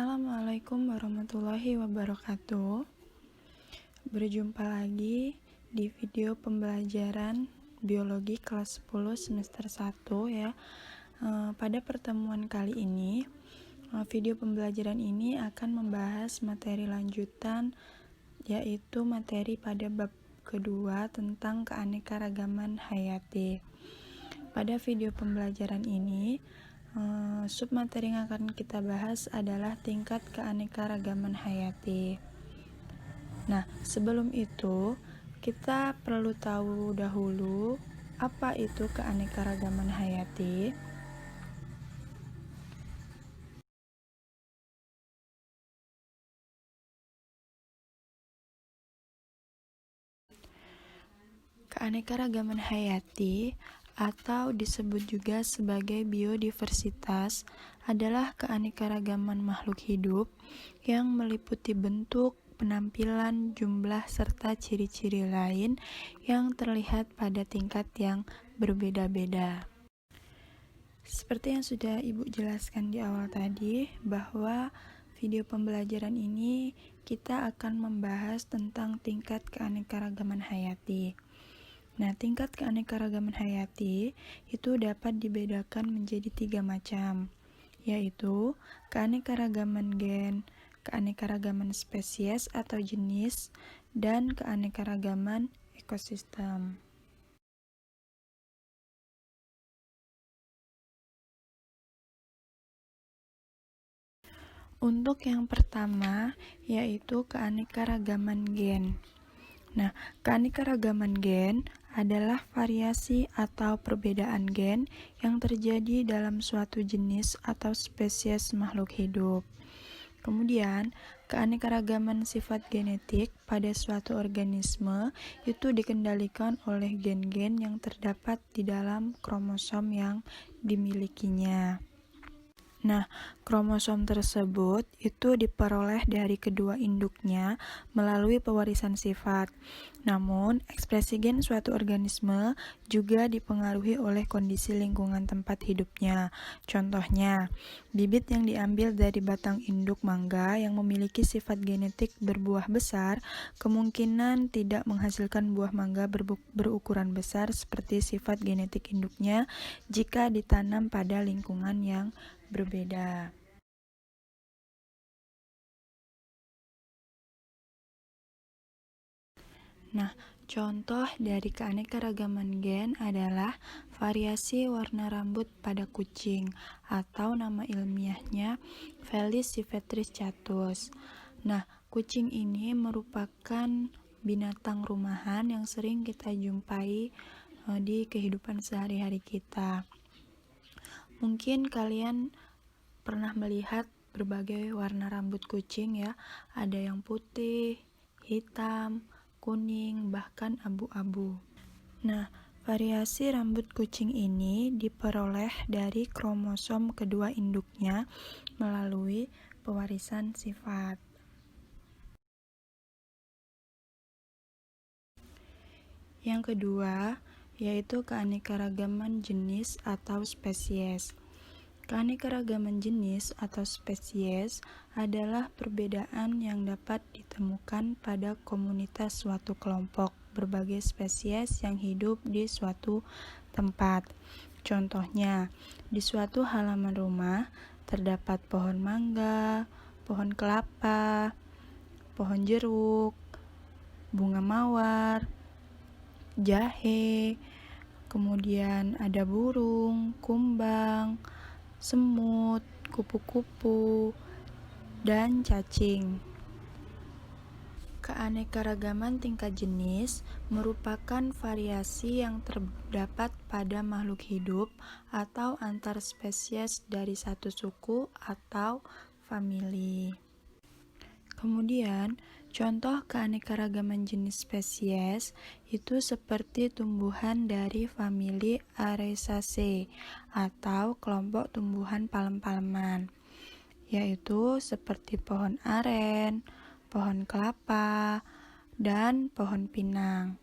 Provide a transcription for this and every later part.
Assalamualaikum warahmatullahi wabarakatuh. Berjumpa lagi di video pembelajaran biologi kelas 10 semester 1 ya. Pada pertemuan kali ini, video pembelajaran ini akan membahas materi lanjutan, yaitu materi pada bab kedua tentang keanekaragaman hayati. Pada video pembelajaran ini, submateri yang akan kita bahas adalah tingkat keanekaragaman hayati. Nah, sebelum itu, kita perlu tahu dahulu apa itu keanekaragaman hayati. Keanekaragaman hayati atau disebut juga sebagai biodiversitas adalah keanekaragaman makhluk hidup yang meliputi bentuk, penampilan, jumlah, serta ciri-ciri lain yang terlihat pada tingkat yang berbeda-beda. Seperti yang sudah Ibu jelaskan di awal tadi, bahwa video pembelajaran ini kita akan membahas tentang tingkat keanekaragaman hayati. Nah, tingkat keanekaragaman hayati itu dapat dibedakan menjadi 3 macam, yaitu keanekaragaman gen, keanekaragaman spesies atau jenis, dan keanekaragaman ekosistem. Untuk yang pertama, yaitu keanekaragaman gen. Nah, keanekaragaman gen adalah variasi atau perbedaan gen yang terjadi dalam suatu jenis atau spesies makhluk hidup. Kemudian, keanekaragaman sifat genetik pada suatu organisme itu dikendalikan oleh gen-gen yang terdapat di dalam kromosom yang dimilikinya. Nah, kromosom tersebut itu diperoleh dari kedua induknya melalui pewarisan sifat. Namun, ekspresi gen suatu organisme juga dipengaruhi oleh kondisi lingkungan tempat hidupnya. Contohnya, bibit yang diambil dari batang induk mangga yang memiliki sifat genetik berbuah besar, kemungkinan tidak menghasilkan buah mangga berukuran besar seperti sifat genetik induknya jika ditanam pada lingkungan yang berbeda. Nah, contoh dari keanekaragaman gen adalah variasi warna rambut pada kucing atau nama ilmiahnya Felis silvestris chatus. Nah, kucing ini merupakan binatang rumahan yang sering kita jumpai di kehidupan sehari-hari kita. Mungkin kalian pernah melihat berbagai warna rambut kucing ya, ada yang putih, hitam, kuning, bahkan abu-abu. Nah, variasi rambut kucing ini diperoleh dari kromosom kedua induknya melalui pewarisan sifat. Yang kedua, yaitu keanekaragaman jenis atau spesies. Keanekaragaman jenis atau spesies adalah perbedaan yang dapat ditemukan pada komunitas suatu kelompok berbagai spesies yang hidup di suatu tempat. Contohnya, di suatu halaman rumah terdapat pohon mangga, pohon kelapa, pohon jeruk, bunga mawar, jahe, kemudian ada burung, kumbang, semut, kupu-kupu, dan cacing. Keanekaragaman tingkat jenis merupakan variasi yang terdapat pada makhluk hidup atau antar spesies dari satu suku atau famili. Kemudian, contoh keanekaragaman jenis spesies itu seperti tumbuhan dari famili Araceae atau kelompok tumbuhan palem-paleman, yaitu seperti pohon aren, pohon kelapa, dan pohon pinang.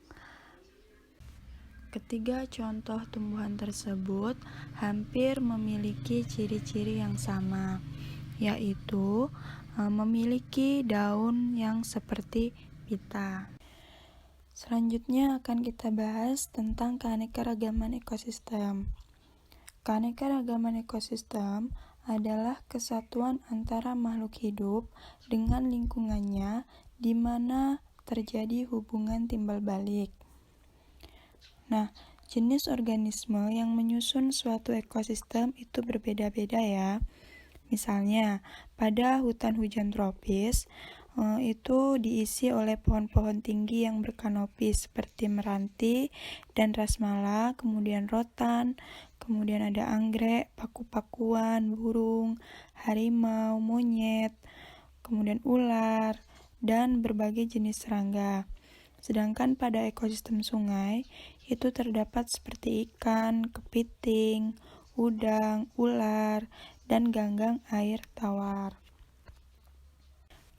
Ketiga contoh tumbuhan tersebut hampir memiliki ciri-ciri yang sama, yaitu memiliki daun yang seperti pita. Selanjutnya akan kita bahas tentang keanekaragaman ekosistem. Keanekaragaman ekosistem adalah kesatuan antara makhluk hidup dengan lingkungannya di mana terjadi hubungan timbal balik. Nah, jenis organisme yang menyusun suatu ekosistem itu berbeda-beda ya. Misalnya, pada hutan hujan tropis, itu diisi oleh pohon-pohon tinggi yang berkanopi seperti meranti dan rasmala, kemudian rotan, kemudian ada anggrek, paku-pakuan, burung, harimau, monyet, kemudian ular, dan berbagai jenis serangga. Sedangkan pada ekosistem sungai, itu terdapat seperti ikan, kepiting, udang, ular, dan ganggang air tawar.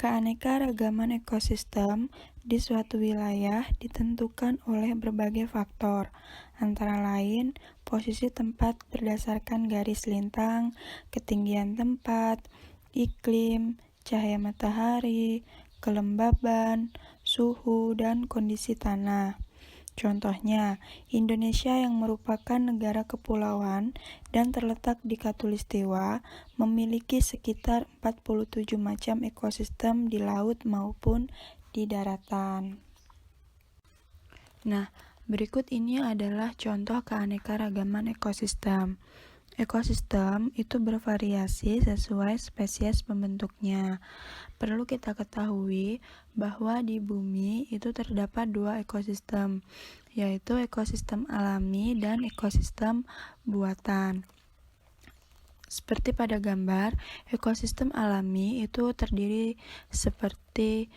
Keanekaragaman ekosistem di suatu wilayah ditentukan oleh berbagai faktor, antara lain posisi tempat berdasarkan garis lintang, ketinggian tempat, iklim, cahaya matahari, kelembaban, suhu, dan kondisi tanah. Contohnya, Indonesia yang merupakan negara kepulauan dan terletak di Khatulistiwa memiliki sekitar 47 macam ekosistem di laut maupun di daratan. Nah, berikut ini adalah contoh keanekaragaman ekosistem. Ekosistem itu bervariasi sesuai spesies pembentuknya. Perlu kita ketahui bahwa di bumi itu terdapat dua ekosistem, yaitu ekosistem alami dan ekosistem buatan. Seperti pada gambar, ekosistem alami itu terdiri seperti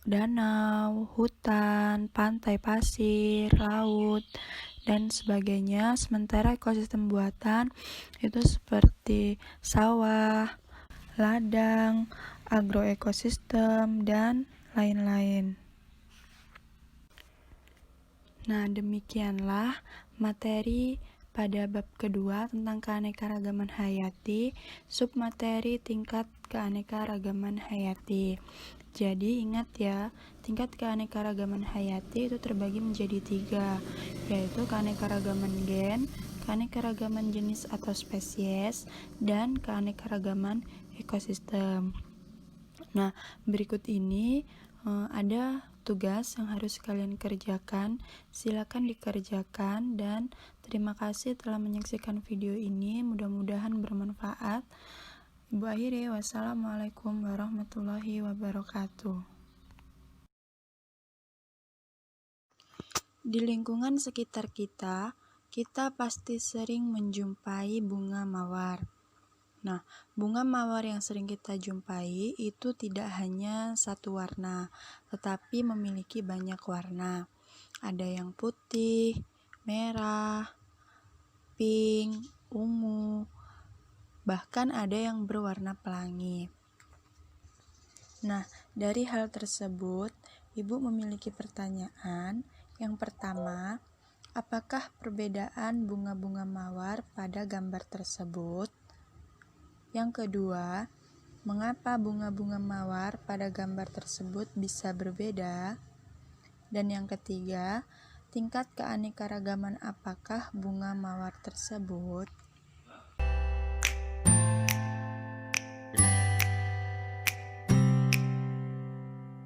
danau, hutan, pantai pasir, laut, dan sebagainya. Sementara ekosistem buatan itu seperti sawah, ladang, agroekosistem, dan lain-lain. Nah, demikianlah materi pada bab kedua tentang keanekaragaman hayati, submateri tingkat keanekaragaman hayati. Jadi ingat ya, tingkat keanekaragaman hayati itu terbagi menjadi 3, yaitu keanekaragaman gen, keanekaragaman jenis atau spesies, dan keanekaragaman ekosistem. Nah, berikut ini ada tugas yang harus kalian kerjakan. Silakan dikerjakan dan terima kasih telah menyaksikan video ini. Mudah-mudahan bermanfaat. Ibu akhiri, wassalamualaikum warahmatullahi wabarakatuh. Di lingkungan sekitar kita pasti sering menjumpai bunga mawar. Nah, bunga mawar yang sering kita jumpai itu tidak hanya satu warna, tetapi memiliki banyak warna. Ada yang putih, merah, pink, ungu, bahkan ada yang berwarna pelangi. Nah, dari hal tersebut, Ibu memiliki pertanyaan. Yang pertama, apakah perbedaan bunga-bunga mawar pada gambar tersebut? Yang kedua, mengapa bunga-bunga mawar pada gambar tersebut bisa berbeda? Dan yang ketiga, tingkat keanekaragaman apakah bunga mawar tersebut?